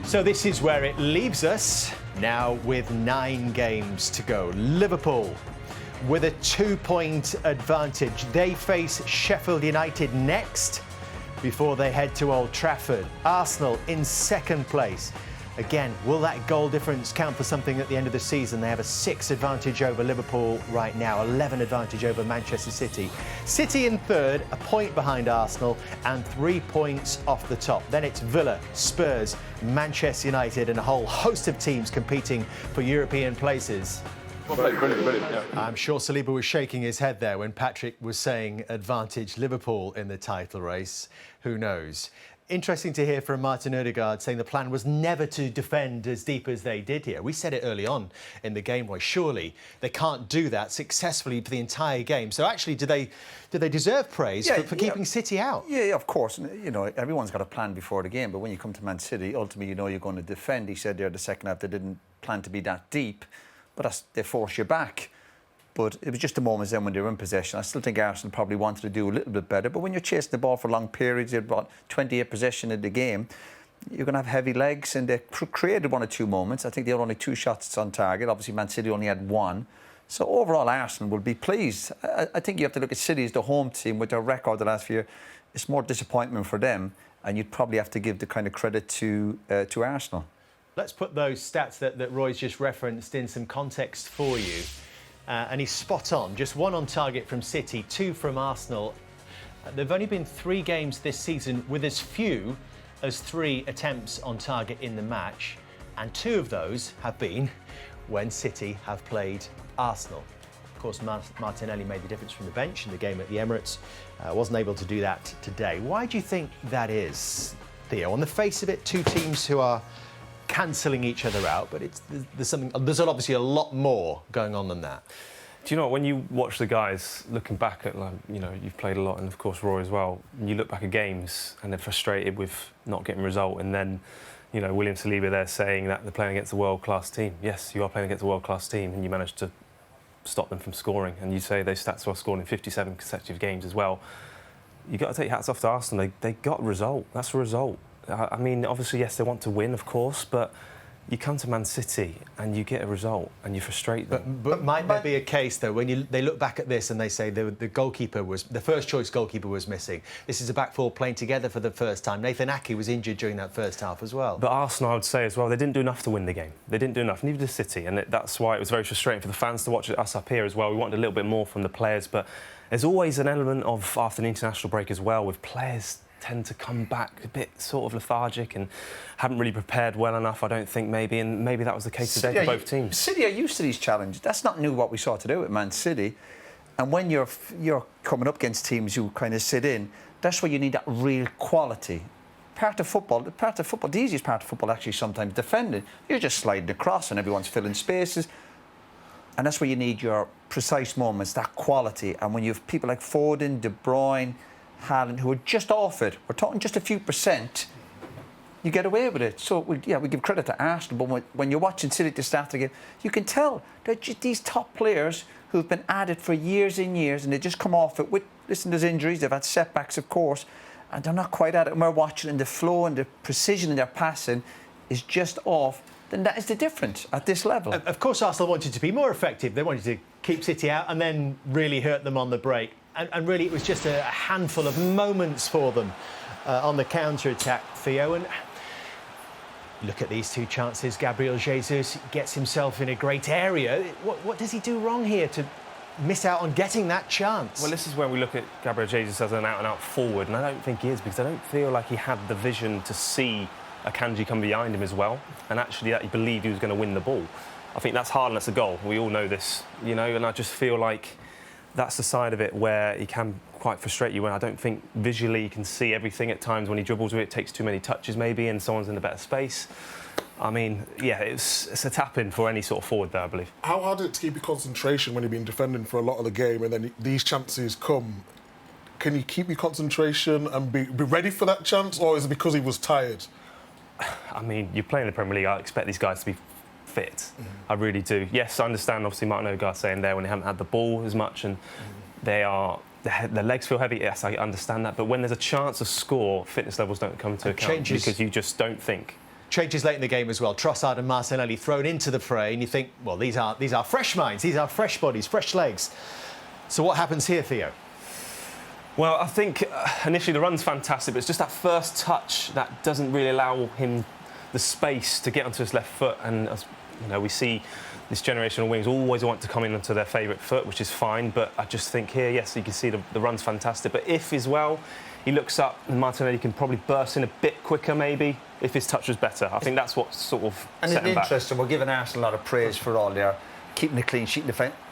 So this is where it leaves us now with 9 games to go. Liverpool with a 2-point advantage. They face Sheffield United next before they head to Old Trafford. Arsenal in second place. Again, will that goal difference count for something at the end of the season? They have a 6 advantage over Liverpool right now, 11 advantage over Manchester City. City in third, a point behind Arsenal and 3 points off the top. Then it's Villa, Spurs, Manchester United and a whole host of teams competing for European places. Brilliant, yeah. I'm sure Saliba was shaking his head there when Patrick was saying advantage Liverpool in the title race. Who knows? Interesting to hear from Martin Odegaard saying the plan was never to defend as deep as they did here. We said it early on in the game, why surely they can't do that successfully for the entire game. So actually, do they deserve praise for keeping City out? Yeah, of course. You know, everyone's got a plan before the game, but when you come to Man City, ultimately you know you're going to defend. He said there the second half they didn't plan to be that deep, but they force you back. But it was just the moments then when they were in possession. I still think Arsenal probably wanted to do a little bit better. But when you're chasing the ball for long periods, you've got 28 possession in the game, you're going to have heavy legs. And they created 1 or 2 moments. I think they had only 2 shots on target. Obviously, Man City only had 1. So overall, Arsenal will be pleased. I think you have to look at City as the home team with their record the last few years. It's more disappointment for them. And you'd probably have to give the kind of credit to Arsenal. Let's put those stats that Roy's just referenced in some context for you. And he's spot on. Just 1 on target from City, 2 from Arsenal. There've only been 3 games this season with as few as 3 attempts on target in the match. And 2 of those have been when City have played Arsenal. Of course, Martinelli made the difference from the bench in the game at the Emirates. Wasn't able to do that today. Why do you think that is, Theo? On the face of it, 2 teams who are cancelling each other out, but there's obviously a lot more going on than that. Do you know what, when you watch the guys looking back at, like, you know, you've played a lot, and of course Roy as well, and you look back at games and they're frustrated with not getting a result, and then, you know, William Saliba there saying that they're playing against a world-class team. Yes, you are playing against a world-class team, and you managed to stop them from scoring, and you say those stats were scoring in 57 consecutive games as well. You've got to take your hats off to Arsenal. They got a result. That's a result. I mean, obviously, yes, they want to win, of course, but you come to Man City and you get a result and you frustrate them. But might there be a case, though, when they look back at this and they say the first choice goalkeeper was missing. This is a back four playing together for the first time. Nathan Ake was injured during that first half as well. But Arsenal, I would say as well, they didn't do enough to win the game. They didn't do enough, neither did City, and that's why it was very frustrating for the fans to watch us up here as well. We wanted a little bit more from the players, but there's always an element of, after the international break as well, with players tend to come back a bit sort of lethargic and haven't really prepared well enough, I don't think, maybe, and maybe that was the case today for both teams. City are used to these challenges. That's not new what we saw today with Man City. And when you're coming up against teams who kind of sit in, that's where you need that real quality. Part of football, the easiest part of football actually sometimes defending. You're just sliding across and everyone's filling spaces. And that's where you need your precise moments, that quality. And when you have people like Foden, De Bruyne, Haaland, who are just off it, we're talking just a few percent, you get away with it. So, we give credit to Arsenal, but when you're watching City to start the game, you can tell they're just these top players who've been at it for years and years, and they just come off it with, listen, there's injuries, they've had setbacks, of course, and they're not quite at it. And we're watching, and the flow and the precision in their passing is just off. Then that is the difference at this level. Of course, Arsenal wanted to be more effective. They wanted to keep City out and then really hurt them on the break. And really, it was just a handful of moments for them on the counter-attack, Theo. And look at these 2 chances. Gabriel Jesus gets himself in a great area. What does he do wrong here to miss out on getting that chance? Well, this is where we look at Gabriel Jesus as an out-and-out forward, and I don't think he is, because I don't feel like he had the vision to see Akanji come behind him as well, and actually that he believed he was going to win the ball. I think that's Haaland, that's a goal. We all know this, you know, and I just feel like that's the side of it where he can quite frustrate you, and I don't think visually you can see everything at times when he dribbles with it. It takes too many touches maybe, and someone's in a better space. I mean, yeah, it's a tap-in for any sort of forward there, I believe. How hard is it to keep your concentration when you've been defending for a lot of the game and then these chances come? Can you keep your concentration and be ready for that chance, or is it because he was tired? I mean, you're playing the Premier League, I expect these guys to be fit. I really do. Yes, I understand, obviously, Martin Odegaard saying there when they haven't had the ball as much and their legs feel heavy. Yes, I understand that. But when there's a chance to score, fitness levels don't come to account because you just don't think Changes late in the game as well. Trossard and Martinelli thrown into the fray, and you think, well, these are fresh minds, these are fresh bodies, fresh legs. So what happens here, Theo? Well, I think initially the run's fantastic, but it's just that first touch that doesn't really allow him the space to get onto his left foot. And you know, we see this generation of wings always want to come in onto their favourite foot, which is fine. But I just think here, yes, you can see the run's fantastic. But if as well, he looks up and Martinelli can probably burst in a bit quicker, maybe, if his touch was better. I think that's what sort of set him back. Interesting, we're giving Arsenal a lot of praise for all their keeping a clean sheet.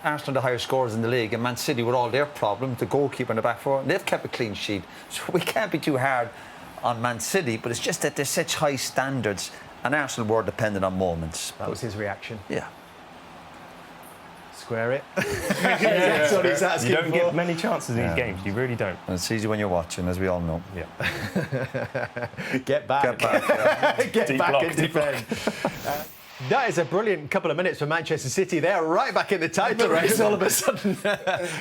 Arsenal the higher scores in the league, and Man City with all their problems, the goalkeeper in the back four, they've kept a clean sheet. So we can't be too hard on Man City, but it's just that there's such high standards, and Arsenal were dependent on moments. That was his reaction. Yeah. Square it. That's what he's asking You don't for. get many chances in these games. You really don't. And it's easy when you're watching, as we all know. Yeah. Get back. Get back, yeah. Get Deep back block, and deep block. defend. That is a brilliant couple of minutes for Manchester City. They're right back in the title race all of a sudden.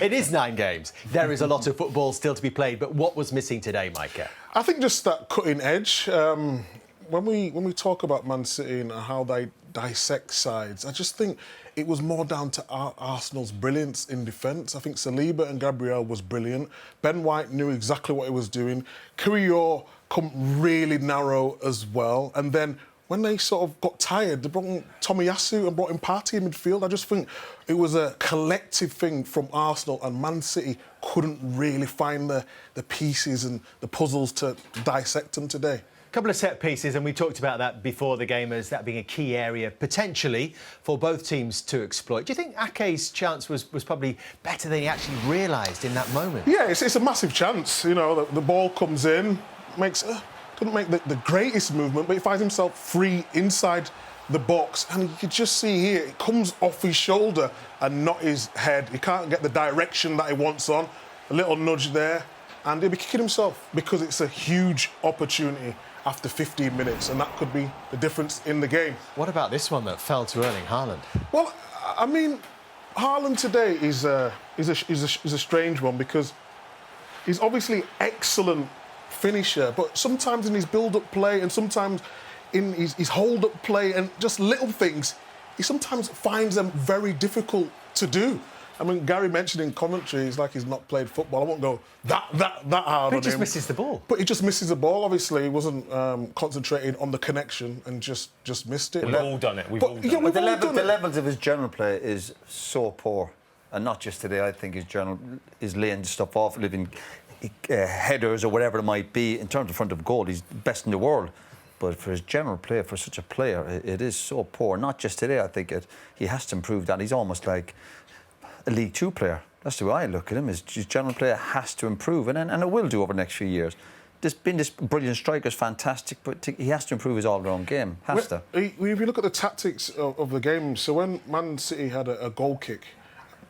It is 9 games. There is a lot of football still to be played, but what was missing today, Micah? I think just that cutting edge. When we talk about Man City and how they dissect sides, I just think it was more down to Arsenal's brilliance in defence. I think Saliba and Gabriel was brilliant. Ben White knew exactly what he was doing. Kouyaté come really narrow as well. And then when they sort of got tired, they brought in Tomiyasu and brought in Partey in midfield. I just think it was a collective thing from Arsenal, and Man City couldn't really find the pieces and the puzzles to dissect them today. Couple of set pieces, and we talked about that before the game as that being a key area potentially for both teams to exploit. Do you think Ake's chance was probably better than he actually realised in that moment? Yeah, it's a massive chance. You know, the ball comes in, couldn't make the greatest movement, but he finds himself free inside the box, and you can just see here it comes off his shoulder and not his head. He can't get the direction that he wants on. A little nudge there, and he'll be kicking himself because it's a huge opportunity after 15 minutes, and that could be the difference in the game. What about this one that fell to Erling Haaland? Well, I mean, Haaland today is a strange one because he's obviously excellent finisher, but sometimes in his build-up play and sometimes in his hold-up play and just little things, he sometimes finds them very difficult to do. I mean, Gary mentioned in commentary, it's like he's not played football. I won't go that hard on him. He just misses the ball. But he just misses the ball. Obviously, he wasn't concentrating on the connection and just missed it. We've all done it. We've all done it. But the levels of his general play is so poor, and not just today. I think his laying stuff off, living headers or whatever it might be. In terms of front of goal, he's best in the world. But for his general play, for such a player, it is so poor. Not just today. I think he has to improve that. He's almost like a League Two player. That's the way I look at him. His general player has to improve, and it will do over the next few years. This brilliant striker is fantastic, but he has to improve his all-round game. If you look at the tactics of the game, so when Man City had a goal kick,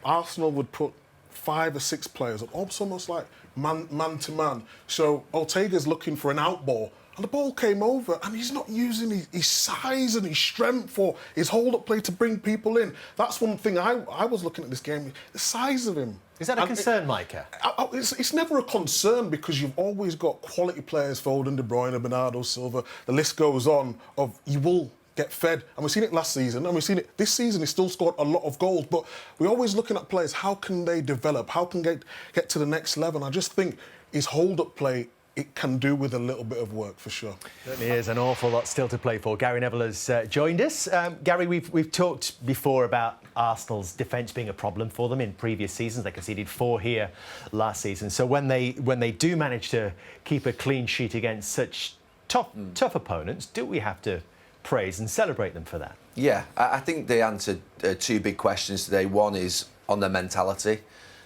Arsenal would put 5 or 6 players up, almost like man to man. So Ortega's looking for an out ball, and the ball came over, and he's not using his size and his strength or his hold-up play to bring people in. That's one thing I was looking at this game, the size of him. Is that a concern, Micah? It's never a concern because you've always got quality players, Foden, De Bruyne, Bernardo Silva, the list goes on, of you will get fed. And we've seen it last season, and we've seen it this season. He still scored a lot of goals, but we're always looking at players, how can they develop? How can they get to the next level? And I just think his hold-up play, it can do with a little bit of work for sure. Certainly is an awful lot still to play for. Gary Neville has joined us. Gary, we've talked before about Arsenal's defence being a problem for them in previous seasons. They conceded 4 here last season. So when they do manage to keep a clean sheet against such tough opponents, do we have to praise and celebrate them for that? Yeah, I think they answered 2 big questions today. One is on their mentality.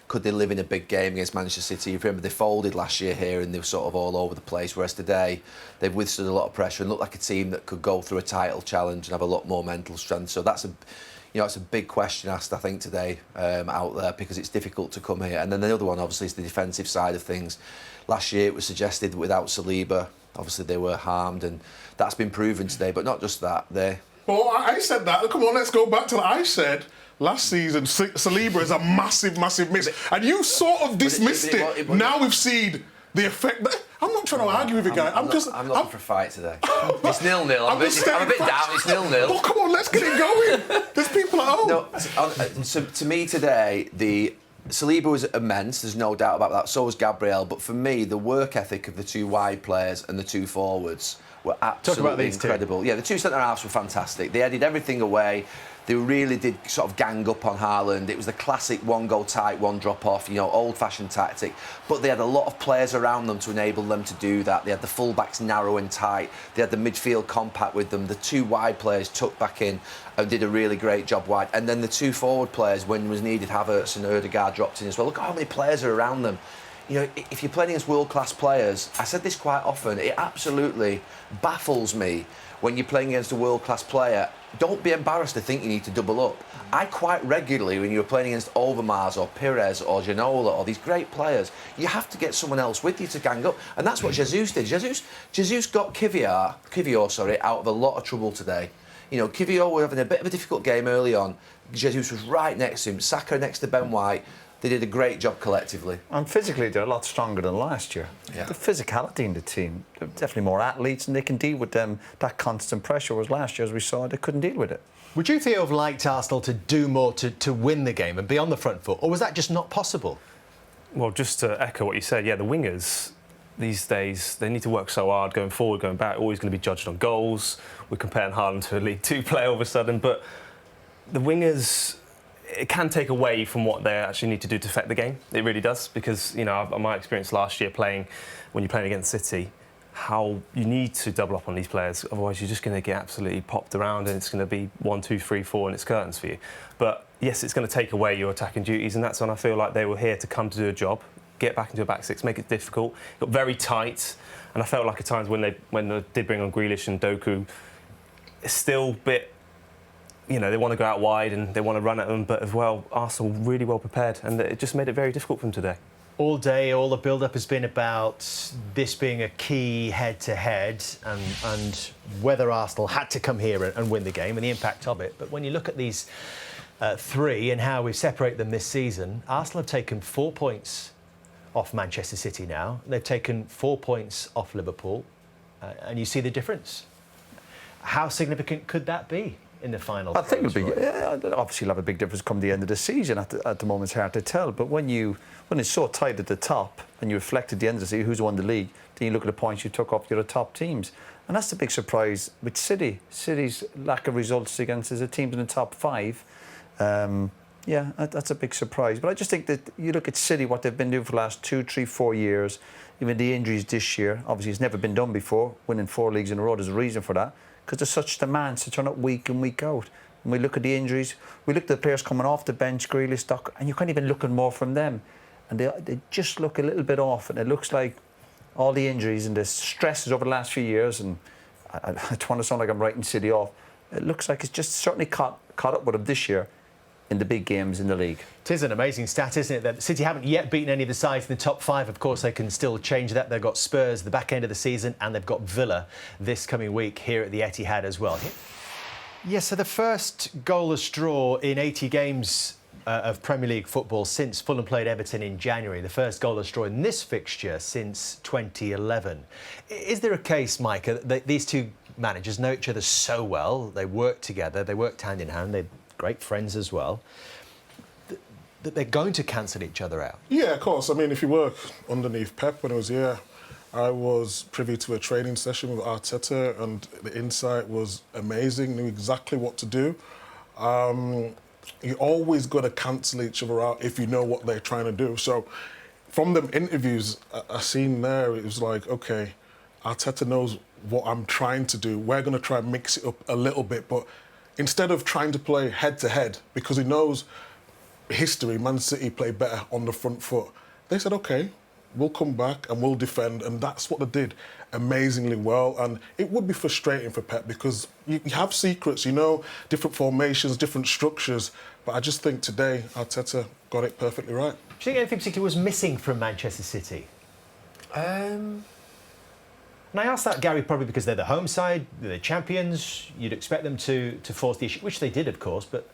Could they live in a big game against Manchester City? You remember they folded last year here and they were sort of all over the place, whereas today they've withstood a lot of pressure and look like a team that could go through a title challenge and have a lot more mental strength. So that's it's a big question asked, I think, today out there, because it's difficult to come here. And then the other one, obviously, is the defensive side of things. Last year it was suggested that without Saliba, obviously they were harmed, and that's been proven today. But not just that, Well, I said that. Come on, let's go back to that. I said last season Saliba is a massive miss, and you sort of dismissed it. Now we've seen the effect that... I'm not trying to argue with you guys. I'm looking for a fight today. It's 0-0. I'm a bit down. It's 0-0. Oh, come on, let's get it going. There's people at home. No, so to me today, Saliba was immense, there's no doubt about that. So was Gabriel. But for me, the work ethic of the two wide players and the two forwards were absolutely incredible. Two. Yeah, the two centre-halves were fantastic. They headed everything away. They really did sort of gang up on Haaland. It was the classic one go tight, one drop off, old-fashioned tactic. But they had a lot of players around them to enable them to do that. They had the full-backs narrow and tight. They had the midfield compact with them. The two wide players tucked back in and did a really great job wide. And then the two forward players, when was needed, Havertz and Ødegaard dropped in as well. Look at how many players are around them. If you're playing against world-class players, I said this quite often, it absolutely baffles me when you're playing against a world-class player. Don't be embarrassed to think you need to double up. I quite regularly, when you're playing against Overmars or Pires or Ginola or these great players, you have to get someone else with you to gang up. And that's what Jesus did. Jesus got Kivior, out of a lot of trouble today. Kivior was having a bit of a difficult game early on. Jesus was right next to him. Saka next to Ben White. They did a great job collectively. And physically, they're a lot stronger than last year. Yeah. The physicality in the team, they're definitely more athletes and they can deal with that constant pressure, whereas last year, as we saw, they couldn't deal with it. Would you, Theo, have liked Arsenal to do more to win the game and be on the front foot, or was that just not possible? Well, just to echo what you said, yeah, the wingers these days, they need to work so hard going forward, going back, always going to be judged on goals. We're comparing Haaland to a League Two player all of a sudden, but the wingers, it can take away from what they actually need to do to affect the game. It really does, because my experience last year when you're playing against City, how you need to double up on these players, otherwise you're just going to get absolutely popped around and it's going to be 1, 2, 3, 4 and it's curtains for you. But yes, it's going to take away your attacking duties, and that's when I feel like they were here to come to do a job, get back into a back six, make it difficult. It got very tight, and I felt like at times when they did bring on Grealish and Doku, it's still a bit. They want to go out wide and they want to run at them, but as well, Arsenal really well prepared, and it just made it very difficult for them today. All day, all the build-up has been about this being a key head-to-head and whether Arsenal had to come here and win the game and the impact of it. But when you look at these three and how we separate them this season, Arsenal have taken 4 points off Manchester City now. They've taken 4 points off Liverpool, and you see the difference. How significant could that be in the final? I think it'll be, obviously, it'll have a big difference come the end of the season. At the moment, it's hard to tell. But when it's so tight at the top and you reflect at the end of the season who's won the league, then you look at the points you took off the other top teams. And that's the big surprise with City. City's lack of results against the teams in the top 5. That's a big surprise. But I just think that you look at City, what they've been doing for the last 2, 3, 4 years, even the injuries this year, obviously it's never been done before, winning 4 leagues in a row, there's a reason for that, because there's such demands to turn up week in, week out. And we look at the injuries, we look at the players coming off the bench, Grealish, Doc, and you can't even look at more from them. And they just look a little bit off, and it looks like all the injuries and the stresses over the last few years, and I don't want to sound like I'm writing City off, it looks like it's just certainly caught up with them this year in the big games in the league. It is an amazing stat, isn't it, that City haven't yet beaten any of the sides in the top 5. Of course, they can still change that. They've got Spurs at the back end of the season, and they've got Villa this coming week here at the Etihad as well. Yes, so the first goalless draw in 80 games of Premier League football since Fulham played Everton in January. The first goalless draw in this fixture since 2011. Is there a case, Micah, that these two managers know each other so well, they work together, they worked hand in hand, they're great friends as well, that they're going to cancel each other out? Yeah, of course. I mean, if you work underneath Pep when I was here, I was privy to a training session with Arteta, and the insight was amazing, knew exactly what to do. You always got to cancel each other out if you know what they're trying to do. So from the interviews I seen there, it was like, OK, Arteta knows what I'm trying to do. We're going to try and mix it up a little bit, but instead of trying to play head-to-head, because he knows history, Man City play better on the front foot, they said, OK, we'll come back and we'll defend, and that's what they did amazingly well. And it would be frustrating for Pep because you have secrets, different formations, different structures, but I just think today Arteta got it perfectly right. Do you think anything particular was missing from Manchester City? And I ask that, Gary, probably because they're the home side, they're the champions. You'd expect them to force the issue, which they did, of course, but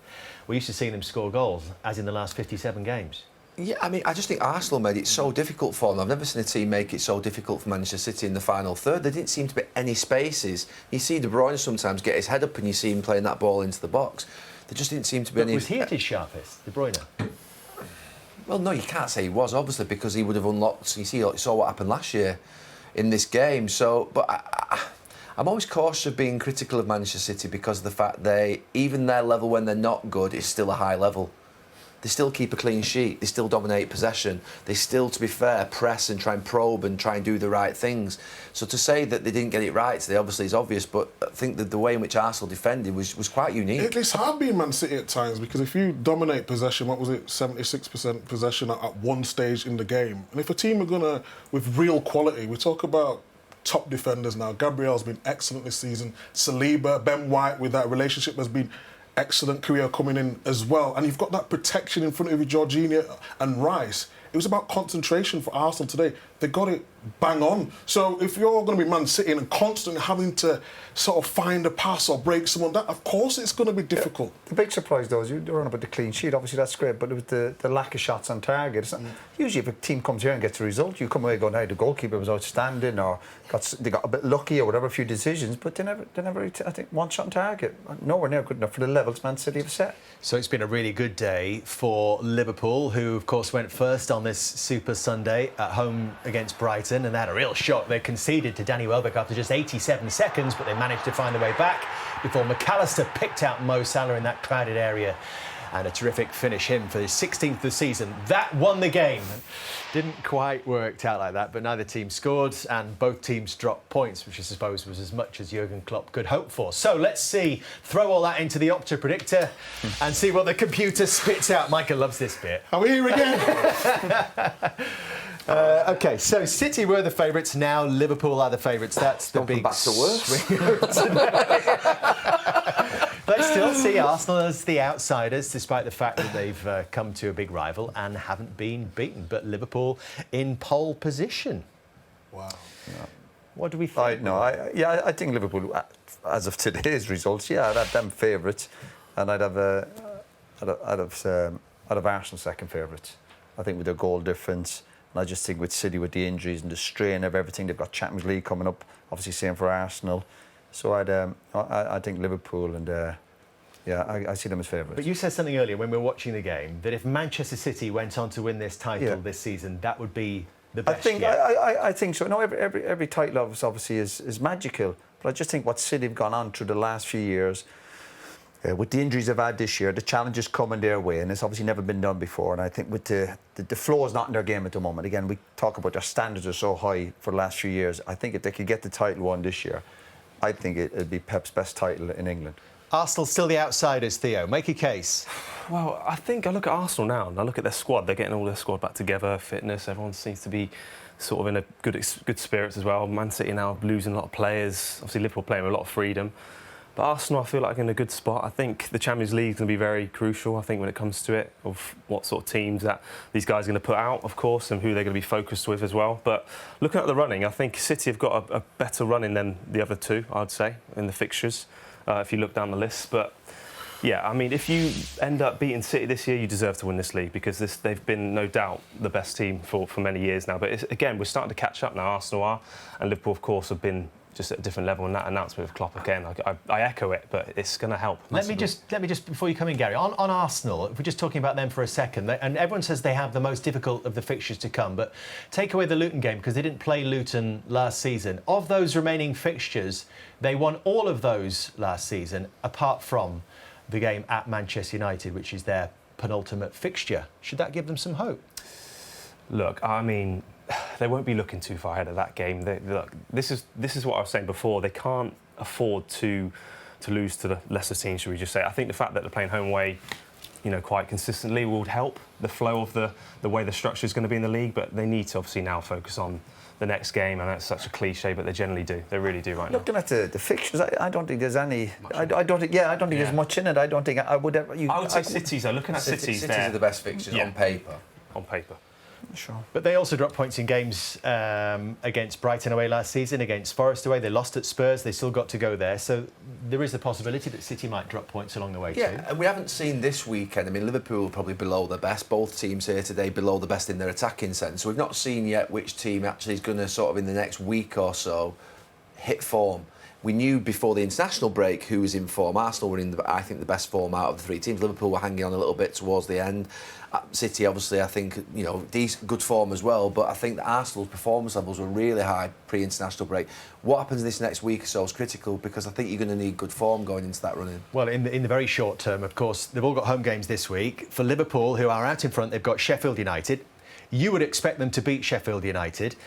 we're used to seeing them score goals, as in the last 57 games. Yeah, I mean, I just think Arsenal made it so difficult for them. I've never seen a team make it so difficult for Manchester City in the final third. There didn't seem to be any spaces. You see De Bruyne sometimes get his head up and you see him playing that ball into the box. There just didn't seem to be any... Was he at his sharpest, De Bruyne? Well, no, you can't say he was, obviously, because he would have unlocked... You saw what happened last year in this game. So, but I'm always cautious of being critical of Manchester City because of the fact even their level when they're not good is still a high level. They still keep a clean sheet. They still dominate possession. They still, to be fair, press and try and probe and try and do the right things. So to say that they didn't get it right today, obviously, is obvious. But I think that the way in which Arsenal defended was quite unique. It's hard being Man City at times because if you dominate possession, what was it, 76% possession at one stage in the game, and if a team are gonna with real quality, we talk about top defenders now. Gabriel's been excellent this season. Saliba, Ben White, with that relationship has been excellent career coming in as well. And you've got that protection in front of you, Jorginho and Rice. It was about concentration for Arsenal today. They got it bang on. So if you're going to be Man City and constantly having to sort of find a pass or break someone down, of course it's going to be difficult. The big surprise, though, is you're on about the clean sheet. Obviously, that's great, but it was the lack of shots on target. It's not, usually, if a team comes here and gets a result, you come away going, hey, the goalkeeper was outstanding, or they got a bit lucky, or whatever, a few decisions, but they never, I think, one shot on target. Nowhere near good enough for the levels Man City have set. So it's been a really good day for Liverpool, who, of course, went first on this Super Sunday at home against Brighton, and they had a real shock. They conceded to Danny Welbeck after just 87 seconds, but they managed to find their way back before McAllister picked out Mo Salah in that crowded area. And a terrific finish him for his 16th of the season. That won the game. Didn't quite work out like that, but neither team scored and both teams dropped points, which I suppose was as much as Jurgen Klopp could hope for. So let's throw all that into the Opta predictor and see what the computer spits out. Micah loves this bit. Are we here again? OK, so City were the favourites. Now Liverpool are the favourites. That's the big back to swing. They still see Arsenal as the outsiders, despite the fact that they've come to a big rival and haven't been beaten. But Liverpool in pole position. Wow. Yeah. What do we think? I think Liverpool, as of today's results, I'd have them favourites, and I'd have Arsenal second favourites. I think with their goal difference, and I just think with City, with the injuries and the strain of everything, they've got Champions League coming up. Obviously, same for Arsenal. So I think Liverpool and I see them as favourites. But you said something earlier when we were watching the game that if Manchester City went on to win this title this season, that would be the best. I think so. No, every title obviously is magical, but I just think what City have gone on through the last few years, with the injuries they've had this year, the challenges coming their way, and it's obviously never been done before. And I think with the flow is not in their game at the moment. Again, we talk about their standards are so high for the last few years. I think if they could get the title won this year, I think it'd be Pep's best title in England. Arsenal still the outsiders, Theo. Make a case. Well, I think I look at Arsenal now and I look at their squad. They're getting all their squad back together, fitness. Everyone seems to be sort of in a good spirits as well. Man City now losing a lot of players. Obviously, Liverpool playing with a lot of freedom. But Arsenal, I feel like in a good spot. I think the Champions League is going to be very crucial, I think, when it comes to it, of what sort of teams that these guys are going to put out, of course, and who they're going to be focused with as well. But looking at the running, I think City have got a better running than the other two, I'd say, in the fixtures, if you look down the list. But yeah, I mean, if you end up beating City this year, you deserve to win this league because they've been, no doubt, the best team for many years now. But again, we're starting to catch up now, Arsenal are, and Liverpool, of course, have been just at a different level. And that announcement of Klopp again, I echo it, but it's going to help. Let me just before you come in, Gary, on Arsenal, if we're just talking about them for a second, and everyone says they have the most difficult of the fixtures to come, but take away the Luton game because they didn't play Luton last season. Of those remaining fixtures, they won all of those last season, apart from the game at Manchester United, which is their penultimate fixture. Should that give them some hope? Look, I mean, they won't be looking too far ahead of that game. Look, this is what I was saying before. They can't afford to lose to the lesser teams, should we just say. I think the fact that they're playing home away, quite consistently would help the flow of the way the structure is going to be in the league. But they need to obviously now focus on the next game, and that's such a cliche, but they generally do. They really do right now. Looking at the fixtures, I don't think there's any. I don't think there's much in it. I don't think I would ever. I would say City's though. Looking at City's are the best fixtures on paper. On paper. Sure. But they also dropped points in games against Brighton away last season, against Forest away. They lost at Spurs. They still got to go there. So there is the possibility that City might drop points along the way too. Yeah, and we haven't seen this weekend. I mean, Liverpool are probably below their best. Both teams here today below the best in their attacking sense. So we've not seen yet which team actually is going to sort of in the next week or so hit form. We knew before the international break who was in form. Arsenal were in, I think, the best form out of the three teams. Liverpool were hanging on a little bit towards the end. City, obviously, I think, you know, good form as well. But I think that Arsenal's performance levels were really high pre-international break. What happens this next week or so is critical because I think you're going to need good form going into that run-in. Well, in the very short term, of course, they've all got home games this week. For Liverpool, who are out in front, they've got Sheffield United. You would expect them to beat Sheffield United.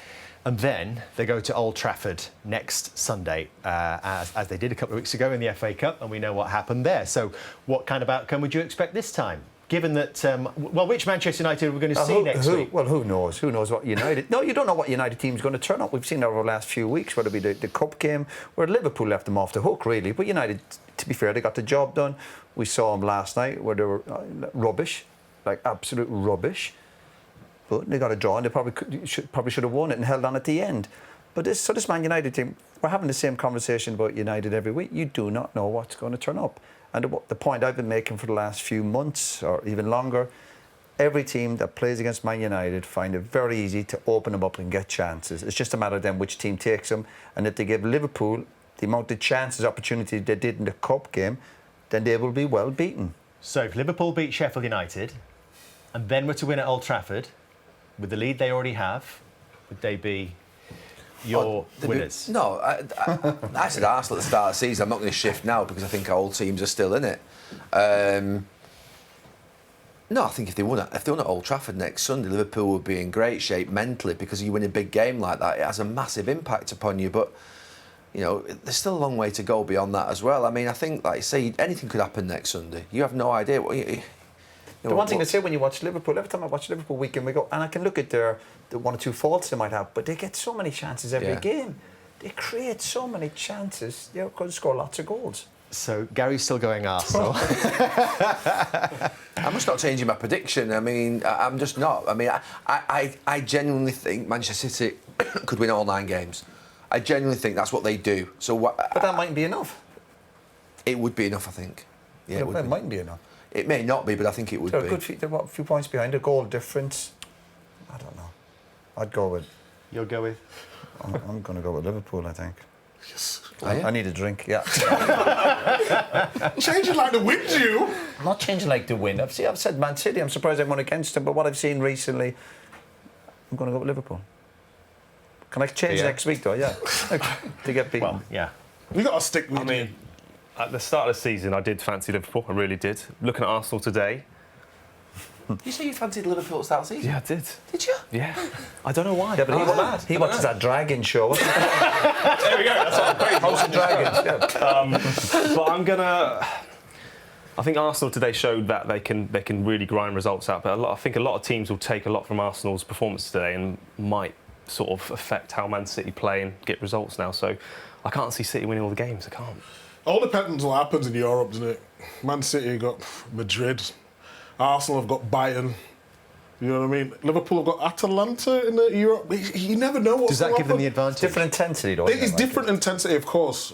And then they go to Old Trafford next Sunday, as they did a couple of weeks ago in the FA Cup, and we know what happened there. So what kind of outcome would you expect this time? Given that, which Manchester United are we going to see next week? Well, who knows? Who knows what United... No, you don't know what United team's going to turn up. We've seen over the last few weeks, whether it be the Cup game, where Liverpool left them off the hook, really. But United, to be fair, they got the job done. We saw them last night, where they were rubbish, like absolute rubbish. But they got a draw, and they probably should have won it and held on at the end. But this Man United team, we're having the same conversation about United every week. You do not know what's going to turn up. And the point I've been making for the last few months, or even longer, every team that plays against Man United find it very easy to open them up and get chances. It's just a matter of then which team takes them. And if they give Liverpool the amount of chances, opportunities they did in the Cup game, then they will be well beaten. So if Liverpool beat Sheffield United, and then were to win at Old Trafford, with the lead they already have, would they be your winners? No, I said Arsenal at the start of the season. I'm not going to shift now because I think our old teams are still in it. No, I think if they won at Old Trafford next Sunday, Liverpool would be in great shape mentally because you win a big game like that. It has a massive impact upon you, but you know there's still a long way to go beyond that as well. I mean, I think, like you say, anything could happen next Sunday. You have no idea what. The one thing to say when you watch Liverpool, every time I watch Liverpool weekend, we go, and I can look at the one or two faults they might have, but they get so many chances every game. They create so many chances. They could score lots of goals. So Gary's still going Arsenal. I'm just not changing my prediction. I mean, I'm just not. I mean, I genuinely think Manchester City could win all 9 games. I genuinely think that's what they do. So, but that mightn't be enough. It would be enough, I think. Yeah, it mightn't be enough. It may not be, but I think it would be. They're a few points behind. A goal difference. I don't know. I'd go with... You'll go with? I'm going to go with Liverpool, I think. Yes. I need a drink, yeah. Changing like the wind, you. I'm not changing like the wind. I've said Man City. I'm surprised I won against them, but what I've seen recently, I'm going to go with Liverpool. Can I change next week, though? Yeah. To get beaten. Well, yeah. We got to stick with you. At the start of the season, I did fancy Liverpool. I really did. Looking at Arsenal today... You say you fancied Liverpool at the start of the season? Yeah, I did. Did you? Yeah. I don't know why. Yeah, but he watches that Dragon show. There we go. That's what I'm crazy. House of Dragons. Yeah. But I'm gonna... I think Arsenal today showed that they can really grind results out. But I think a lot of teams will take a lot from Arsenal's performance today and might sort of affect how Man City play and get results now. So I can't see City winning all the games. I can't. All depends on what happens in Europe, doesn't it? Man City got Madrid, Arsenal have got Brighton. You know what I mean? Liverpool have got Atalanta in the Europe. You never know what's Does that give them the advantage? Different intensity, though. It's different intensity, of course.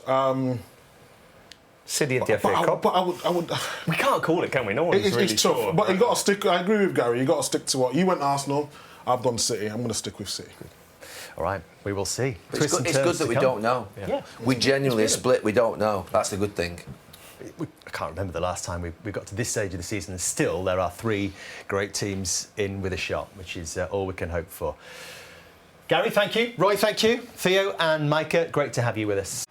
City at the FA Cup. But I would. We can't call it, can we? No one's really It's tough. sure. But you got to stick. I agree with Gary. You got to stick to what you went Arsenal. I've gone City. I'm going to stick with City. All right, we will see. It's good that we don't know. Yeah. We genuinely split. We don't know. That's the good thing. I can't remember the last time we got to this stage of the season, and still there are 3 great teams in with a shot, which is all we can hope for. Gary, thank you. Roy, thank you. Theo and Micah, great to have you with us.